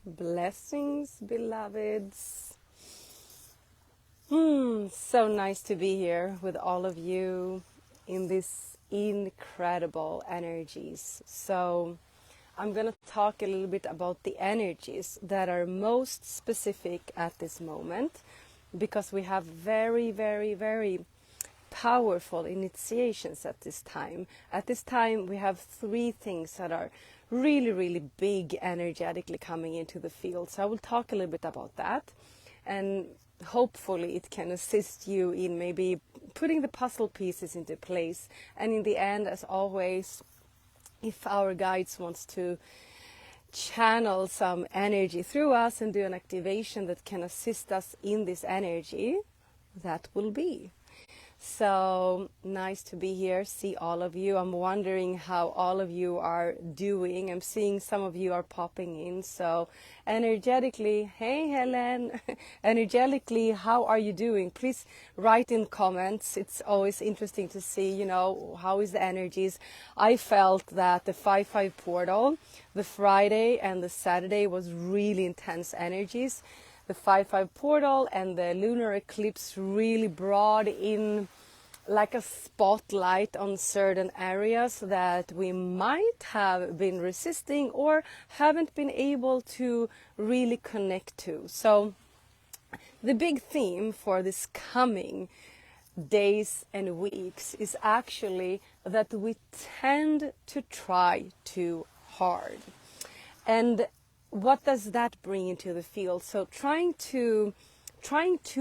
Blessings, beloveds. So nice to be here with all of you in this incredible energies. So I'm going to talk a little bit about the energies that are most specific at this moment, because we have very, very, very powerful initiations at this time. At this time, we have three things that are really, really big energetically coming into the field. So I will talk a little bit about that, and hopefully it can assist you in maybe putting the puzzle pieces into place. And in the end, as always, if our guides wants to channel some energy through us and do an activation that can assist us in this energy, that will be. So nice to be here, see all of you. I'm wondering how all of you are doing. I'm seeing some of you are popping in. So energetically, hey Helen, energetically, how are you doing? Please write in comments. It's always interesting to see, how is the energies. I felt that the 5-5 portal, the Friday and the Saturday was really intense energies. The 5-5 portal and the lunar eclipse really brought in like a spotlight on certain areas that we might have been resisting or haven't been able to really connect to. So the big theme for this coming days and weeks is actually that we tend to try too hard. And what does that bring into the field? So trying too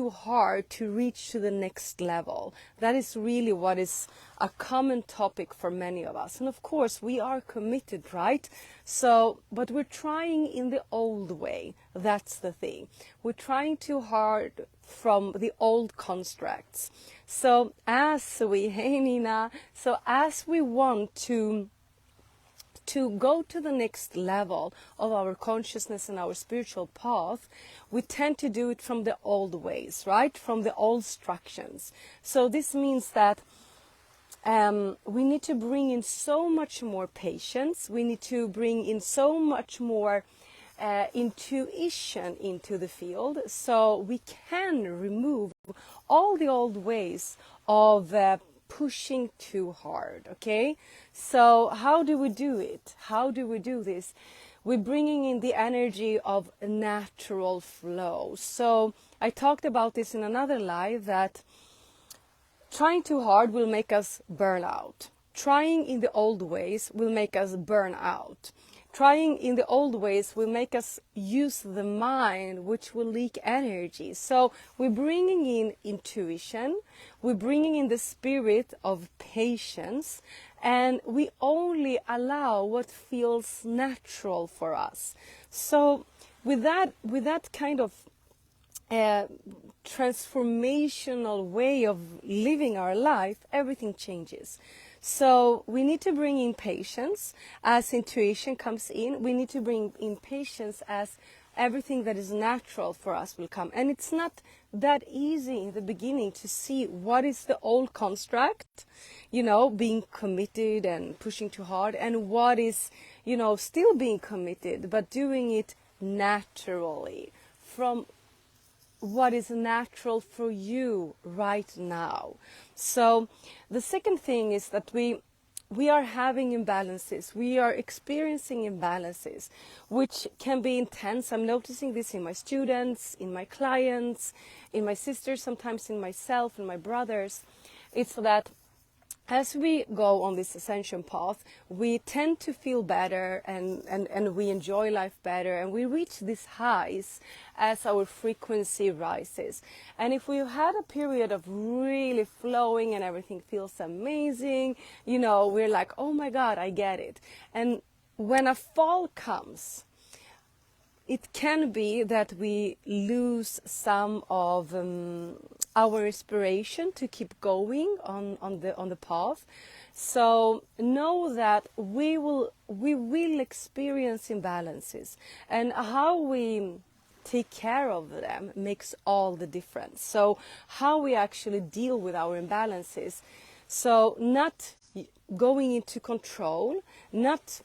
hard to reach to the next level. That is really what is a common topic for many of us. And of course, we are committed, right? So, but we're trying in the old way. That's the thing. We're trying too hard from the old constructs. So hey Nina, so as we want to go to the next level of our consciousness and our spiritual path, we tend to do it from the old ways, right? From the old structures. So this means that we need to bring in so much more patience. We need to bring in so much more intuition into the field, so we can remove all the old ways of pushing too hard. Okay, so how do we do it? How do we do this? We're bringing in the energy of natural flow. So I talked about this in another live, that trying too hard will make us burn out. Trying in the old ways will make us burn out. Trying in the old ways will make us use the mind, which will leak energy. So we're bringing in intuition, we're bringing in the spirit of patience, and we only allow what feels natural for us. So with that kind of transformational way of living our life, everything changes. So we need to bring in patience as intuition comes in. We need to bring in patience as everything that is natural for us will come. And it's not that easy in the beginning to see what is the old construct, being committed and pushing too hard, and what is, still being committed, but doing it naturally from what is natural for you right now. So the second thing is that we are having imbalances. We are experiencing imbalances, which can be intense. I'm noticing this in my students, in my clients, in my sisters, sometimes in myself and my brothers. It's that as we go on this ascension path, we tend to feel better and we enjoy life better, and we reach these highs as our frequency rises. And if we've had a period of really flowing and everything feels amazing, we're like, oh my God, I get it. And when a fall comes, it can be that we lose some of our inspiration to keep going on the path. So know that we will experience imbalances, and how we take care of them makes all the difference. So how we actually deal with our imbalances. So not going into control, not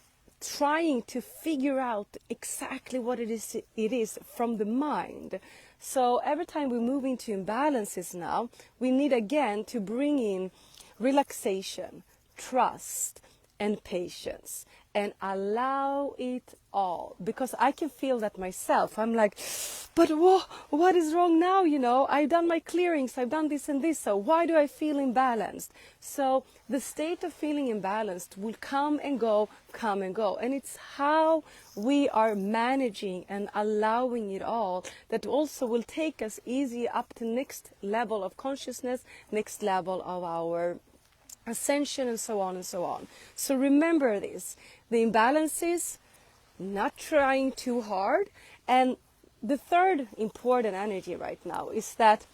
trying to figure out exactly what it is from the mind. So every time we move into imbalances now, we need again to bring in relaxation, trust, and patience, and allow it all, because I can feel that myself. I'm like, but what is wrong now? I've done my clearings, I've done this and this, so why do I feel imbalanced? So the state of feeling imbalanced will come and go, and it's how we are managing and allowing it all that also will take us easy up to next level of consciousness, next level of our ascension, and so on and so on. So remember this, the imbalances, not trying too hard. And the third important energy right now is that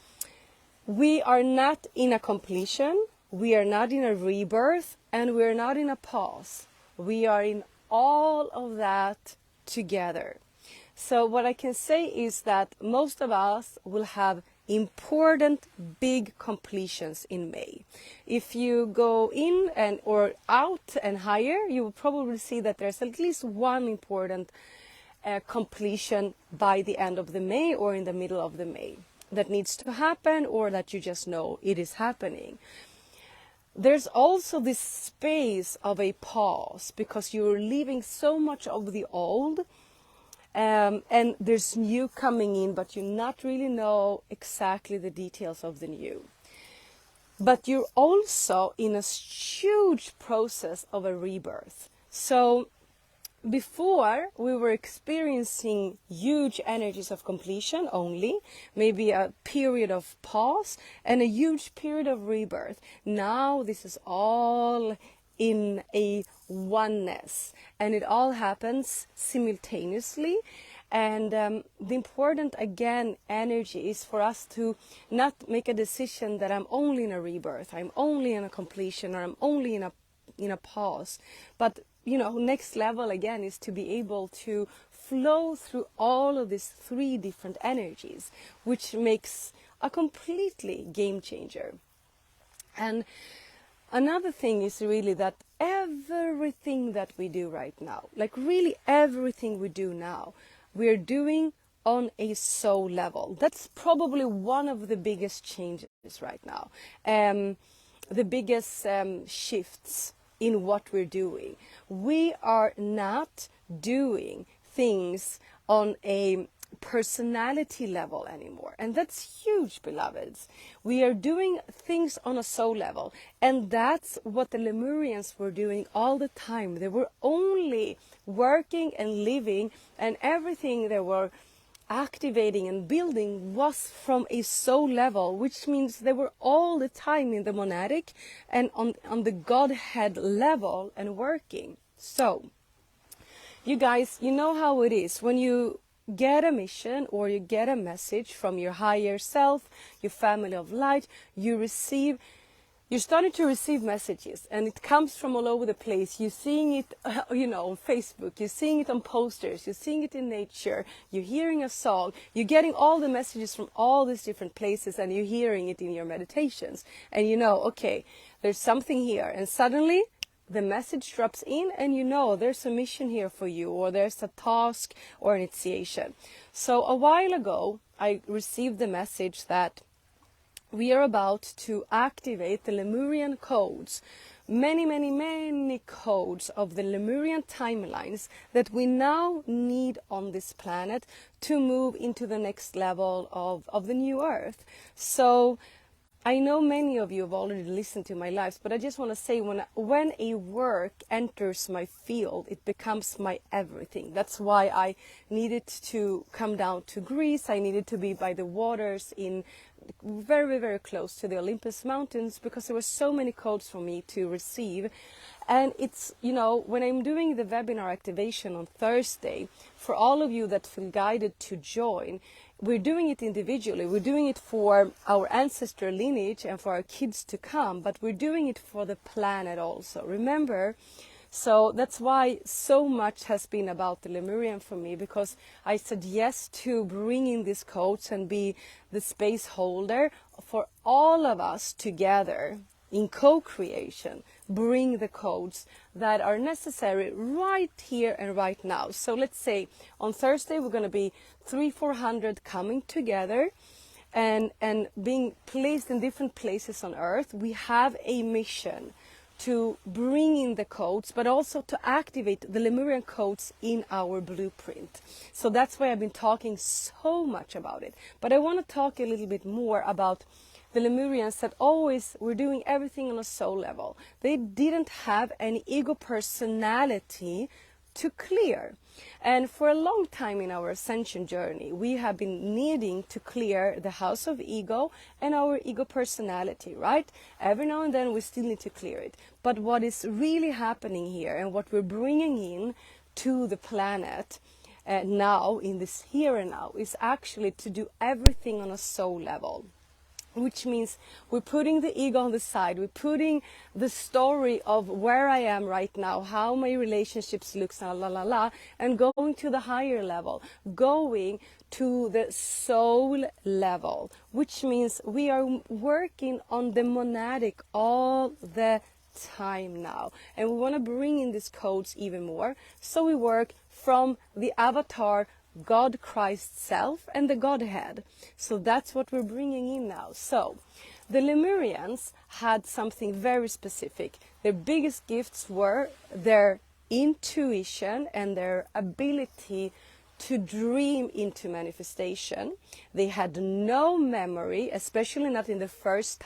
we are not in a completion, we are not in a rebirth, and we are not in a pause. We are in all of that together. So what I can say is that most of us will have important big completions in May. If you go in or out and higher, you will probably see that there's at least one important completion by the end of the May or in the middle of the May that needs to happen, or that you just know it is happening. There's also this space of a pause, because you're leaving so much of the old, and there's new coming in, but you not really know exactly the details of the new. But you're also in a huge process of a rebirth. So before, we were experiencing huge energies of completion only, maybe a period of pause and a huge period of rebirth. Now this is all in a oneness, and it all happens simultaneously. And the important, again, energy is for us to not make a decision that I'm only in a rebirth, I'm only in a completion, or I'm only in a pause. But next level again is to be able to flow through all of these three different energies, which makes a completely game changer. And another thing is really that everything that we do right now, like really everything we do now, we're doing on a soul level. That's probably one of the biggest changes right now. The biggest shifts in what we're doing. We are not doing things on a personality level anymore, and that's huge, beloveds. We are doing things on a soul level, and that's what the Lemurians were doing all the time. They were only working and living, and everything they were activating and building was from a soul level, which means they were all the time in the monadic and on the Godhead level and working. So you guys, you know how it is when you get a mission or you get a message from your higher self, your family of light, you're starting to receive messages, and it comes from all over the place. You're seeing it, on Facebook, you're seeing it on posters, you're seeing it in nature, you're hearing a song, you're getting all the messages from all these different places, and you're hearing it in your meditations. And okay, there's something here, and suddenly the message drops in, and there's a mission here for you, or there's a task or initiation. So a while ago, I received the message that we are about to activate the Lemurian codes, many codes of the Lemurian timelines that we now need on this planet to move into the next level of the new Earth. So I know many of you have already listened to my lives, but I just want to say, when a work enters my field, it becomes my everything. That's why I needed to come down to Greece. I needed to be by the waters in very, very close to the Olympus Mountains, because there were so many codes for me to receive. And it's, when I'm doing the webinar activation on Thursday, for all of you that feel guided to join, we're doing it individually. We're doing it for our ancestor lineage and for our kids to come, but we're doing it for the planet also. Remember? So that's why so much has been about the Lemurian for me, because I said yes to bringing these codes and be the space holder for all of us together in co-creation, bring the codes that are necessary right here and right now. So let's say on Thursday we're going to be 300-400 coming together and being placed in different places on earth. We have a mission to bring in the codes, but also to activate the Lemurian codes in our blueprint. So that's why I've been talking so much about it. But I want to talk a little bit more about the Lemurians that always were doing everything on a soul level. They didn't have any ego personality to clear. And for a long time in our ascension journey, we have been needing to clear the house of ego and our ego personality, right? Every now and then we still need to clear it. But what is really happening here and what we're bringing in to the planet now, in this here and now, is actually to do everything on a soul level. Which means we're putting the ego on the side, we're putting the story of where I am right now, how my relationships look, and going to the higher level, going to the soul level, which means we are working on the monadic all the time now. And we want to bring in these codes even more, so we work from the avatar God Christ self and the Godhead. So that's what we're bringing in now. So the Lemurians had something very specific. Their biggest gifts were their intuition and their ability to dream into manifestation. They had no memory, especially not in the first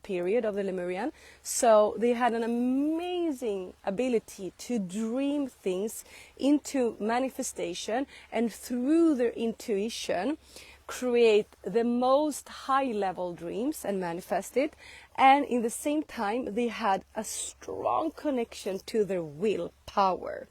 period of the Lemurian. So they had an amazing ability to dream things into manifestation, and through their intuition create the most high level dreams and manifest it. And in the same time they had a strong connection to their willpower.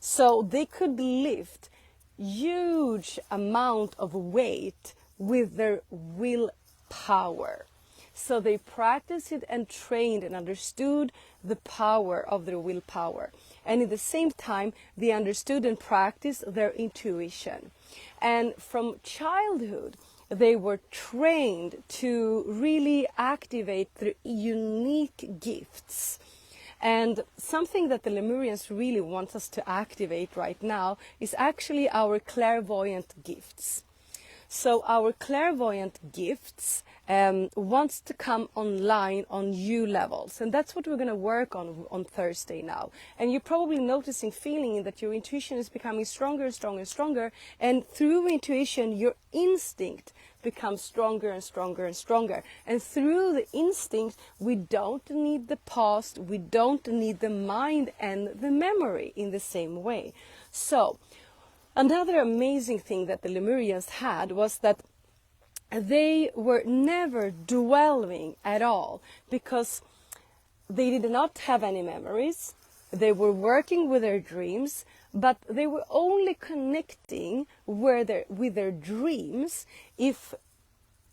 So they could lift huge amount of weight with their willpower. So they practiced it and trained and understood the power of their willpower. And at the same time, they understood and practiced their intuition. And from childhood, they were trained to really activate their unique gifts. And something that the Lemurians really want us to activate right now is actually our clairvoyant gifts. So our clairvoyant gifts wants to come online on new levels. And that's what we're going to work on Thursday now. And you're probably noticing, feeling that your intuition is becoming stronger and stronger and stronger. And through intuition, your instinct becomes stronger and stronger and stronger. And through the instinct, we don't need the past, we don't need the mind and the memory in the same way. So another amazing thing that the Lemurians had was that they were never dwelling at all, because they did not have any memories. They were working with their dreams, but they were only connecting with their dreams if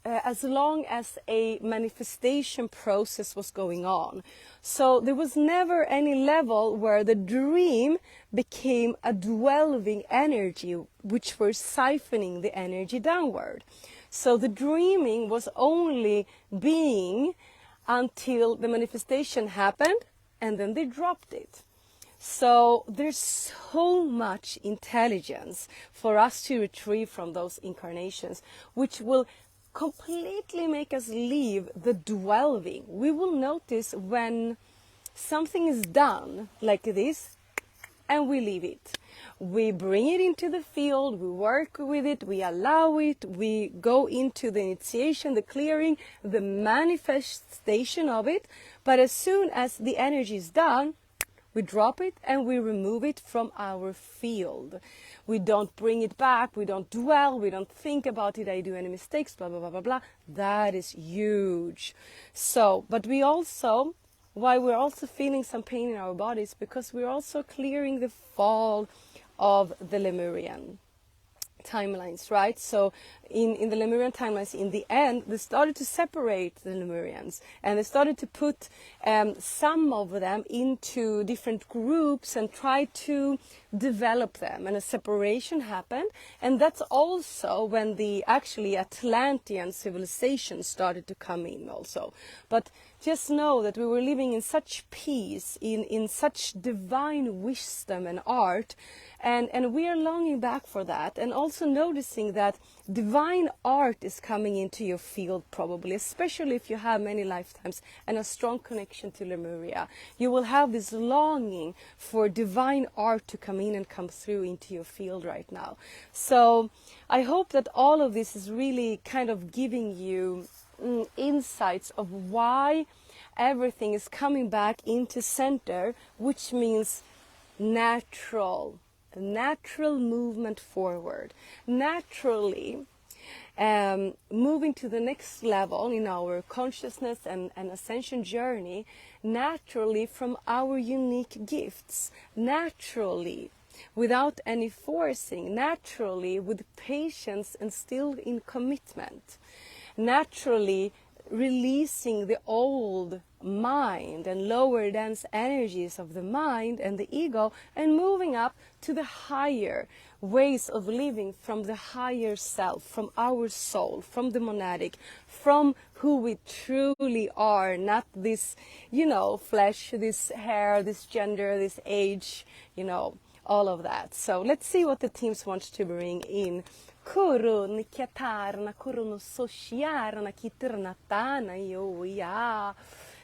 as long as a manifestation process was going on. So there was never any level where the dream became a dwelling energy, which were siphoning the energy downward. So the dreaming was only being until the manifestation happened, and then they dropped it. So there's so much intelligence for us to retrieve from those incarnations, which will completely make us leave the dwelling. We will notice when something is done like this and we leave it. We bring it into the field, we work with it, we allow it, we go into the initiation, the clearing, the manifestation of it. But as soon as the energy is done, we drop it and we remove it from our field. We don't bring it back, we don't dwell, we don't think about it, I do any mistakes, blah, blah, blah, blah, blah. That is huge. So, but we also, why we're also feeling some pain in our bodies, because we're also clearing the fall of the Lemurian timelines, right? So in the Lemurian timelines, in the end, they started to separate the Lemurians, and they started to put some of them into different groups and try to develop them, and a separation happened. And that's also when the actually Atlantean civilization started to come in also. But just know that we were living in such peace, in such divine wisdom and art, and we are longing back for that, and also noticing that divine art is coming into your field probably, especially if you have many lifetimes and a strong connection to Lemuria. You will have this longing for divine art to come in and come through into your field right now. So I hope that all of this is really kind of giving you insights of why everything is coming back into center, which means natural movement forward, naturally moving to the next level in our consciousness and ascension journey, naturally from our unique gifts, naturally, without any forcing, naturally with patience and still in commitment, naturally releasing the old mind and lower dense energies of the mind and the ego, and moving up to the higher ways of living from the higher self, from our soul, from the monadic, from who we truly are, not this, flesh, this hair, this gender, this age, all of that. So let's see what the teams want to bring in. Kurun kyatarna kurun soshiarna kitirnatana yo.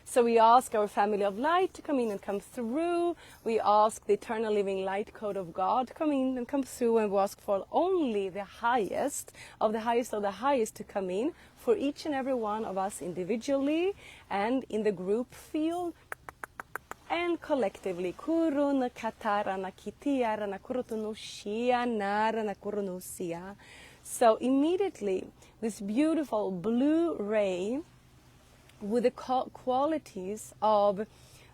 So we ask our family of light to come in and come through. We ask the eternal living light code of God to come in and come through, and we ask for only the highest of the highest of the highest to come in for each and every one of us individually and in the group field and collectively. Kuruna katarana kitiarana kurutunushia narana kurunusia. So immediately this beautiful blue ray with the qualities of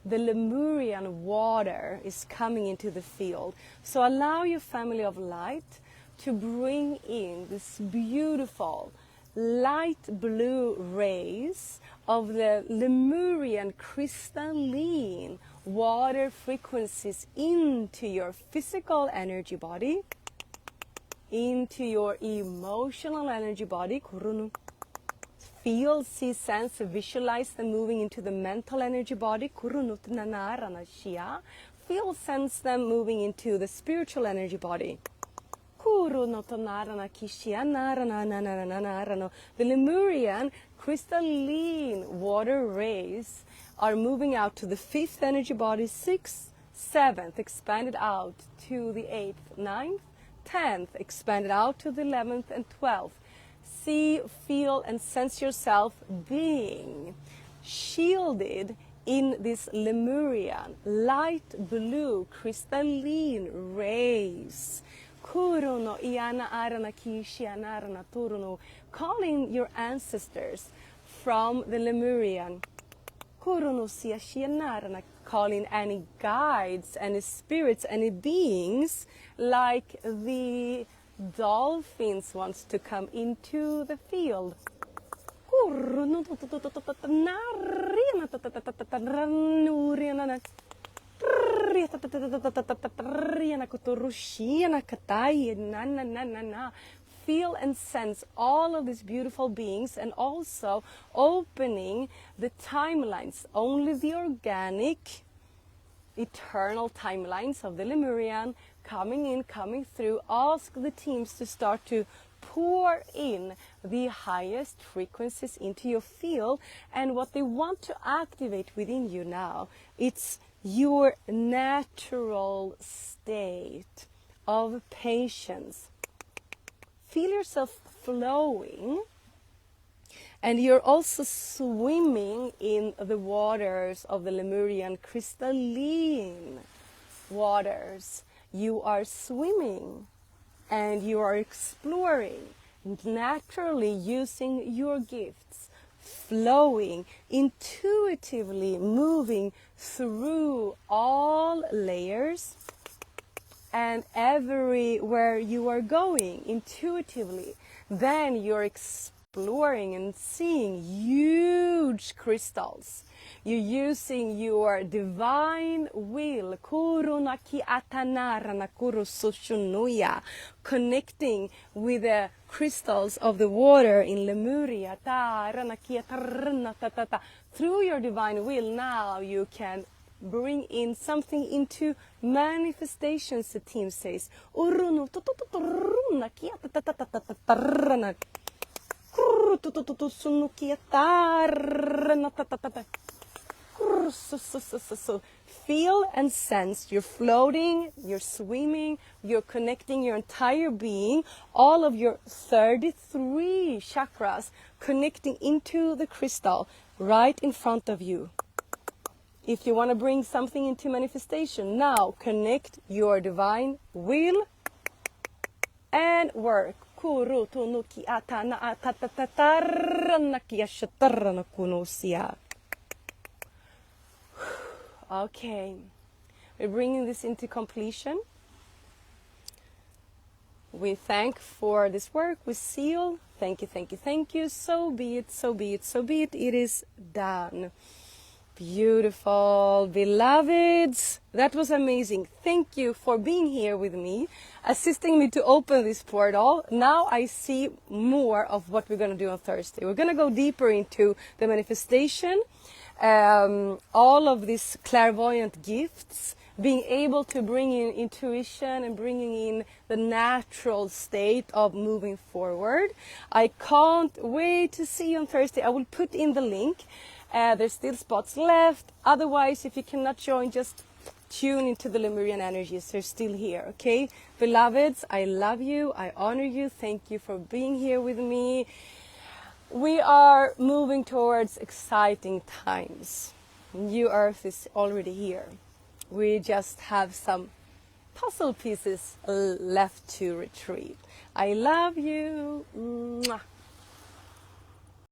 the Lemurian water is coming into the field. So allow your family of light to bring in this beautiful light blue rays of the Lemurian crystalline water frequencies into your physical energy body, into your emotional energy body. Feel, see, sense, visualize them moving into the mental energy body. Feel, sense them moving into the spiritual energy body. The Lemurian crystalline water rays are moving out to the 5th energy body, 6th, 7th, expanded out to the 8th, 9th, 10th, expanded out to the 11th and 12th. See, feel, and sense yourself being shielded in this Lemurian light blue crystalline rays. Calling your ancestors from the Lemurian. Calling any guides, any spirits, any beings, like the dolphins wants to come into the field. Feel and sense all of these beautiful beings, and also opening the timelines, only the organic, eternal timelines of the Lemurian coming in, coming through. Ask the teams to start to pour in the highest frequencies into your field, and what they want to activate within you now, it's your natural state of patience. Feel yourself flowing, and you're also swimming in the waters of the Lemurian crystalline waters. You are swimming and you are exploring, naturally using your gifts, flowing, intuitively moving through all layers and everywhere you are going intuitively, then you're exploring and seeing huge crystals. You're using your divine will, connecting with the crystals of the water in Lemuria. Through your divine will, now you can bring in something into manifestations, the team says. Feel and sense you're floating, you're swimming, you're connecting your entire being, all of your 33 chakras connecting into the crystal right in front of you. If you want to bring something into manifestation, now connect your divine will and work. Okay, we're bringing this into completion. We thank for this work. We seal. Thank you, thank you, thank you. So be it, so be it, so be it. It is done. Beautiful, beloveds. That was amazing. Thank you for being here with me, assisting me to open this portal. Now I see more of what we're going to do on Thursday. We're going to go deeper into the manifestation, all of these clairvoyant gifts, being able to bring in intuition and bringing in the natural state of moving forward. I can't wait to see you on Thursday. I will put in the link. There's still spots left. Otherwise, if you cannot join, just tune into the Lemurian energies. They're still here, okay? Beloveds, I love you. I honor you. Thank you for being here with me. We are moving towards exciting times. New Earth is already here. We just have some puzzle pieces left to retrieve. I love you. Mwah.